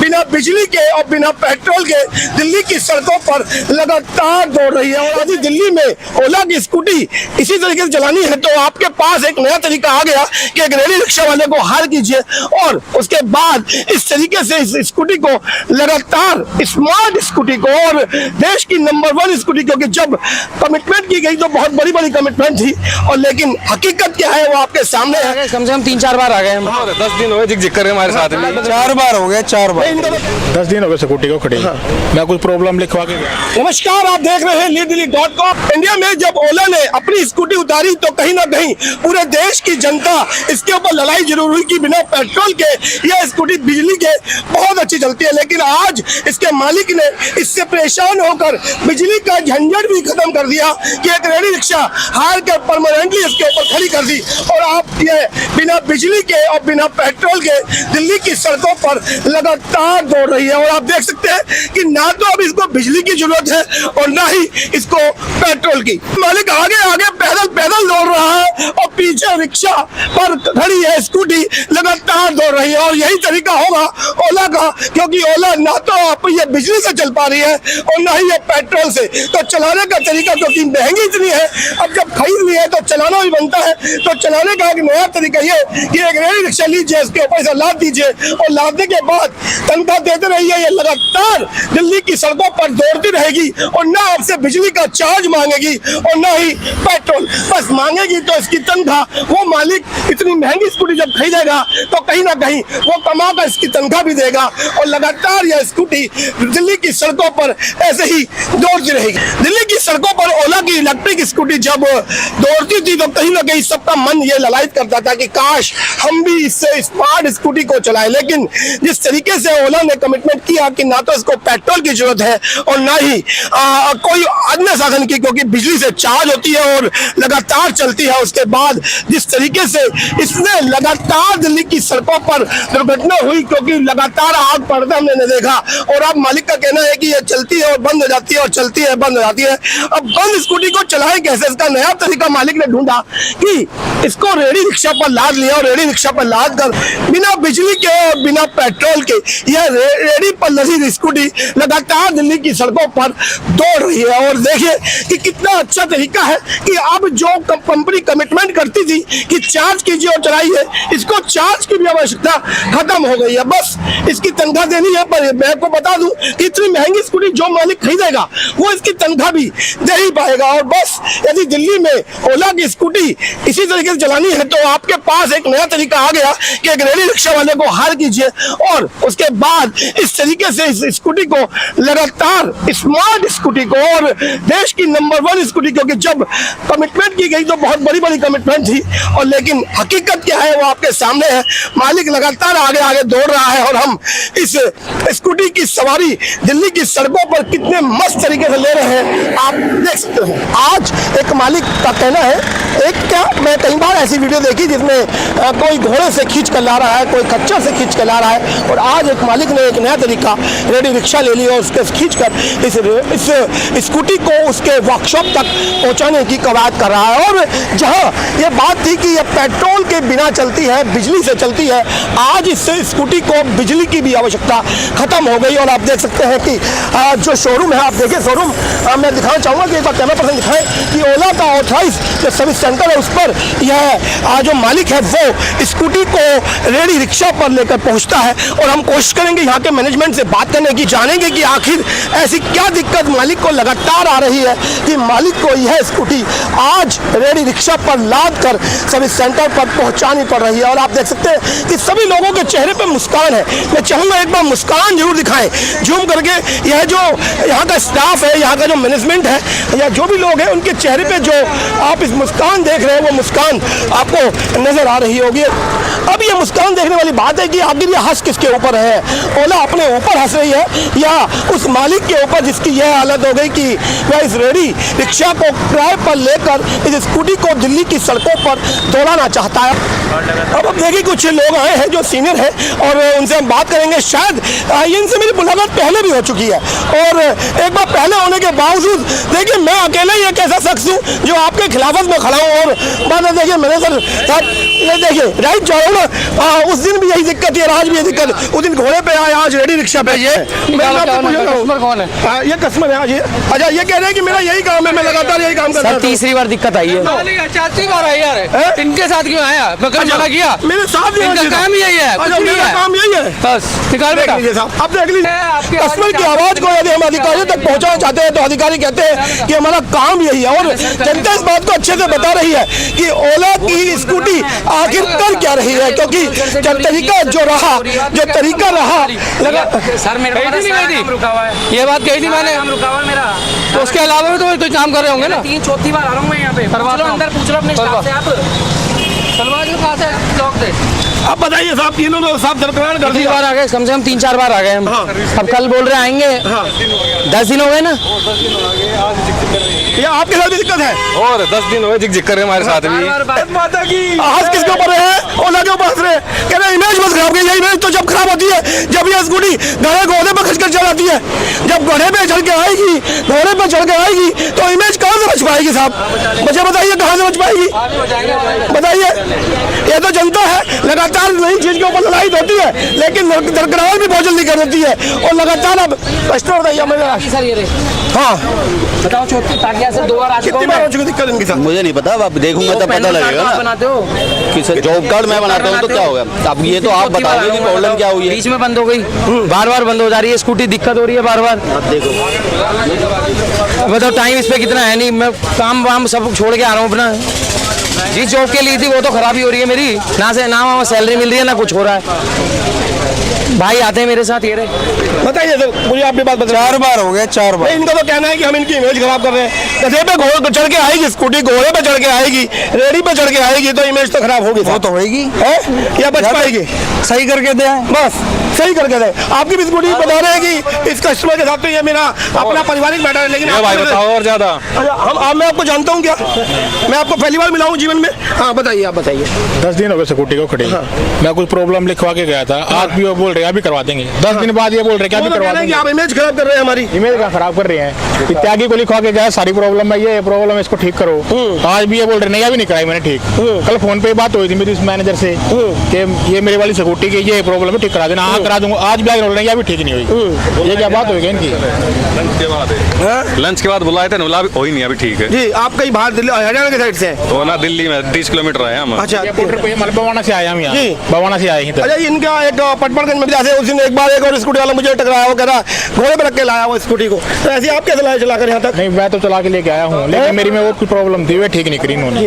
बिना बिजली के और बिना पेट्रोल के दिल्ली की सड़कों पर लगातार दौड़ रही है। और यदि दिल्ली में ओला की स्कूटी इसी तरीके से चलानी है तो आपके पास एक नया तरीका आ गया कि एक रेडी रिक्शा वाले को हायर कीजिए और उसके बाद इस तरीके से इस स्कूटी को लगातार स्मार्ट स्कूटी को और देश की नंबर 1 स्कूटी, क्योंकि जब कमिटमेंट की गई तो बहुत बड़ी बड़ी कमिटमेंट थी और लेकिन हकीकत क्या है वो आपके सामने है। कम से कम 3-4 बार आ गए हम। 10 दिन हो गए जिक कर हमारे साथ में। 4 बार हो गए, 4 बार 10 दिन हो गए स्कूटी को खड़ी। मैं कुछ प्रॉब्लम लिखवा के गया। नमस्कार, आप देख रहे हैं लीदिल्ली.com। इंडिया में जब ओला ने अपनी स्कूटी उतारी तो कहीं ना कहीं पूरे देश की जनता इसके ऊपर लड़ाई जरूर हुई कि बिना पेट्रोल के यह स्कूटी बिजली के बहुत अच्छी चलती है। लेकिन आज इसके मालिक ने इससे परेशान होकर बिजली का झंझट भी खत्म कर दिया कि एक रेडी रिक्शा हायर कर परमानेंटली इसके ऊपर खड़ी कर दी और आप ये बिना बिजली के और बिना पेट्रोल के दिल्ली की सड़कों पर लगातार दौड़ रही है। और आप देख सकते हैं कि ना तो अब इसको बिजली की जरूरत है और ना ही इसको पेट्रोल की। मालिक आगे आगे पैदल पैदल दौड़ रहा है और पीछे रिक्शा पर खड़ी है स्कूटी लगातार दौड़ रही है। और यही तरीका होगा ओला का, क्योंकि ओला ना तो आप ये बिजली से चल पा रही है और ना ही ये पेट्रोल से। तो चलाने का तरीका, क्योंकि महंगी इतनी है, अब जब खरीद ली है तो चलाना भी बनता है। तो चलाने का एक नया तरीका ये कि एक रेडी रिक्शा लीजिए, इसके ऊपर से लाद दीजिए और लादने के बाद तनख्वाह देते रहिए। ये लगातार दिल्ली की सड़कों पर दौड़ती रहेगी और ना आपसे बिजली का चार्ज मांगेगी और ना ही पेट्रोल, बस मांगेगी तो इसकी तनख्वाह। वो मालिक इतनी महंगी स्कूटी जब खरीदेगा तो कहीं ना कहीं वो कमा कर इसकी तनख्वाह भी देगा और लगातार यह स्कूटी दिल्ली की सड़कों पर ऐसे ही दौड़ती रहेगी। दिल्ली की सड़कों पर ओला की इलेक्ट्रिक स्कूटी जब दौड़ती थी तो कहीं ना कहीं सबका मन ये ललायत करता था कि काश हम भी इससे स्मार्ट स्कूटी को चलाएं। लेकिन जिस तरीके से ओला ने कमिटमेंट किया कि ना तो इसको पेट्रोल की जरूरत है और ना ही कोई अन्य साधन की, क्योंकि बिजली से चार्ज होती है और लगातार चलती है। उसके बाद जिस तरीके से इसने लगातार दिल्ली की सड़कों पर दुर्घटना हुई, क्योंकि लगातार आग पड़ता हमने देखा। और अब मालिक का कहना है कि ये चलती है और बंद हो जाती है और चलती है बंद हो जाती है। अब बंद स्कूटी को चलाएं कैसे, इसका नया तरीका मालिक ने ढूंढा कि इसको रेडी रिक्शा पर लाद लिया और रेडी रिक्शा पर लाद कर बिना बिजली के और बिना पेट्रोल के यह रेडी पर लदी स्कूटी लगातार दिल्ली की सड़कों पर दौड़ रही है। और देखिए कि कितना अच्छा तरीका है कि अब जो कंपनी कमिटमेंट करती थी कि चार्ज कीजिए और चलाइए, इसको चार्ज की भी आवश्यकता खत्म हो गई है। बस इसकी तनख्वाह देनी है। पर मैं आपको बता दूं कि इतनी महंगी स्कूटी जो मालिक खरीदेगा वो इसकी तनख्वाह भी दे ही पाएगा। और बस यदि दिल्ली में ओला की स्कूटी इसी तरीके से चलानी है तो आपके पास एक नया तरीका आ गया कि एक रेडी रिक्शा वाले को हायर कीजिए और उसके बाद इस तरीके से इस स्कूटी को लगातार स्मार्ट स्कूटी को और देश की नंबर 1 स्कूटी, क्योंकि जब कमिटमेंट की गई तो बहुत बड़ी बड़ी कमिटमेंट थी और लेकिन हकीकत क्या है वो आपके सामने है। मालिक लगातार आगे आगे दौड़ रहा है और हम इस स्कूटी की सवारी दिल्ली की सड़कों पर कितने मस्त तरीके से ले रहे हैं आप देख सकते हैं। आज एक मालिक का कहना है, एक क्या मैं कई बार ऐसी वीडियो देखी जिसमें कोई घोड़े से खींच कर ला रहा है, कोई खच्चर से खींच कर ला रहा है, और आज एक मालिक ने एक नया तरीका रेडी रिक्शा ले लिया और उसके खींच कर इस स्कूटी को उसके वर्कशॉप तक पहुंचाने की कवायद कर रहा है। और जहां ये बात थी कि ये पेट्रोल के बिना चलती है, बिजली से चलती है, आज इस स्कूटी को बिजली की भी आवश्यकता खत्म हो गई। और आप देख सकते हैं कि जो शोरूम है, आप देखिए शोरूम मैं दिखाना चाहूँगा कि एक बार कैमरा पर्सन दिखाएं कि ओला का ऑथराइज जो सर्विस सेंटर है उस पर यह जो मालिक है वो स्कूटी को रेडी रिक्शा पर लेकर पहुंचता है। और हम कोशिश करेंगे यहाँ के मैनेजमेंट से बात करने की, जानेंगे कि आखिर ऐसी क्या दिक्कत मालिक को लगातार आ रही है कि मालिक को यह स्कूटी आज रेडी रिक्शा पर लाद कर सर्विस सेंटर पर पहुंचानी पड़ रही है। और आप देख सकते हैं कि सभी लोगों के चेहरे पर मुस्कान है। मैं चाहूँगा एक बार मुस्कान जरूर दिखाएं जूम करके। यह जो यहाँ का स्टाफ है, यहाँ का जो मैनेजमेंट है या जो भी लोग हैं, उनके चेहरे पे जो आप इस मुस्कान देख रहे हैं वो मुस्कान आपको नजर आ रही होगी। अब ये मुस्कान देखने वाली बात है कि आखिर ये हंस किसके ऊपर है, ओला अपने ऊपर हंस रही है या उस मालिक के ऊपर जिसकी यह हालत हो गई कि वह इस रेडी रिक्शा को किराए पर लेकर इस स्कूटी को दिल्ली की सड़कों पर दौड़ाना चाहता है। अब देखिए कुछ लोग आए हैं जो सीनियर हैं और उनसे हम बात करेंगे। शायद इनसे मेरी मुलाकात पहले भी हो चुकी है और एक बार पहले होने के बावजूद देखिए मैं अकेला ही एक ऐसा शख्स हूँ जो आपके खिलाफत में खड़ा हूँ। और बाद में देखिए मैनेजर साहब, ये देखिए राइट जा रहा हूँ उस दिन भी यही दिक्कत है, आज भी यही दिक्कत। उस दिन घोड़े पे आए, आज रेडी रिक्शा पे। कस्टमर कौन है? ये कस्टमर है आज। अच्छा, ये कह रहे हैं कि मेरा यही काम है, मैं लगातार यही काम करता हूं। तीसरी बार दिक्कत आई है, चौथी बार आई यार। इनके साथ क्यों आया? मना किया मेरे साथ भी इनका काम ही यही है। अच्छा, मेरा काम यही है। बस निकाल बेटा। अब देख लीजिए, कस्टमर की आवाज को यदि हम अधिकारियों तक पहुंचाना चाहते हैं तो अधिकारी कहते हैं कि हमारा काम यही है। और जनता इस बात को अच्छे से बता रही है कि ओला की स्कूटी आखिर कर क्या रही है, क्योंकि जब तरीका जो तरीका रहा लगा। सर मेरे को ये बात कही थी मैंने, तो उसके अलावा भी तो कोई काम कर रहे होंगे ना। चौथी बार आ रहा हूँ मैं यहाँ पे। अंदर पूछ लो अपने स्टाफ से आप। सलमान जो कहाँ से लॉक थे? अब बताइए साहब, तीनों ने साहब दरकरार कर दिया। बार आ गए, कम से कम 3-4 बार आ गए हम। अब कल बोल रहे आएंगे। 10 दिन हो गए ना। ये आपके साथ भी दिक्कत है? और 10 दिन हुए झिक कर हमारे साथ भी। माता की आज किसके ऊपर है? ओला के ऊपर हंस रहे, कह रहे इमेज बस खराब गई। ये इमेज तो जब खराब होती है जब ये स्कूटी घोड़े पर खसकर चलाती है। जब घोड़े पे चढ़ के आएगी, घोड़े पे चढ़ के आएगी तो इमेज कहाँ से बच पाएगी साहब? मुझे बताइए कहाँ से बच पाएगी? बताइए। ये तो जनता है, लगातार नई चीज के ऊपर लड़ाई होती है लेकिन दरकरार भी बहुत जल्दी कर देती है। और लगातार अब कस्टमर बताइए मेरा। सर ये रहे। हाँ बताओ, चौथी ताकि से 2 बार आ चुका कितनी हूँ बार मैं। हो चुकी दिक्कत इनके साथ? मुझे नहीं पता, अब देखूंगा तब पता लगेगा ना। बनाते हो कि सर जॉब कार्ड मैं बनाता हूँ तो क्या होगा? अब ये तो आप बताओगे कि प्रॉब्लम क्या हुई है। बीच में बंद हो गई, बार-बार बंद हो जा रही है स्कूटी, दिक्कत हो रही है बार-बार। अब देखो बताओ टाइम इस पे कितना है नहीं, मैं काम वाम सब छोड़ के आ रहा हूँ अपना। जिस जॉब के लिए थी वो तो खराबी हो रही है मेरी, ना से ना वहाँ सैलरी मिल रही है ना कुछ हो रहा है। भाई आते हैं मेरे साथ, ये रहे। बताइए सर, मुझे आपकी बात बताइए। 4 बार हो गए, 4 बार। इनका तो कहना है कि हम इनकी इमेज खराब कर रहे हैं। गधे पे घोड़े पे चढ़ के आएगी स्कूटी, घोड़े पे चढ़ के आएगी, रेडी पे चढ़ के आएगी तो इमेज तो खराब होगी। वो तो होगी, या बच पाएगी? सही करके दे। बस सही करके दे। आपकी भी स्कूटी बता रहे हैं कि इस कस्टमर के साथ तो ये मेरा अपना पारिवारिक मैटर है, लेकिन भाई बताओ और ज्यादा। अच्छा, मैं आपको जानता हूँ क्या? मैं आपको पहली बार मिला हूँ जीवन में। हाँ बताइए, आप बताइए। 10 दिन हो गए स्कूटी को खड़ी। मैं कुछ प्रॉब्लम लिखवा के गया था, आज भी वो बोल रहे हैं अभी करवा देंगे। 10 दिन बाद ये बोल रहे हैं कि अभी करवा देंगे। आप इमेज खराब कर रहे हैं हमारी। इमेज का खराब कर रहे हैं। त्यागी को लिखवा के गया, सारी प्रॉब्लम है, ये प्रॉब्लम है, इसको ठीक करो। आज भी ये बोल रहे नहीं, अभी नहीं कराई मैंने ठीक। कल फोन पे बात हुई थी मेरी उस मैनेजर से कि ये मेरे वाली स्कूटी की ये प्रॉब्लम है, ठीक करा देना। हाँ करा दूंगा। आज भी बोल रहे हैं अभी ठीक नहीं हुई। ये क्या बात होगी इनकी? लंच के बाद बुलाए थे, बुला हो ही नहीं अभी ठीक है जी। आप कहीं बाहर दिल्ली हरियाणा की साइड से हैं? तो ना दिल्ली में 30 किलोमीटर है हम। अच्छा, बवाना से आया हम यहाँ। जी। बवाना से आए हैं। अच्छा, इनका एक पटपड़गंज में जैसे उस दिन एक बार एक और स्कूटी वाला मुझे टकराया, वो कह रहा घोड़े पे रख के लाया वो स्कूटी को। तो ऐसे आप कैसे लाए चला कर यहाँ तक? नहीं, मैं तो चला के लेके आया हूँ, लेकिन मेरी में और कोई प्रॉब्लम थी, वे ठीक नहीं करी इन्होंने।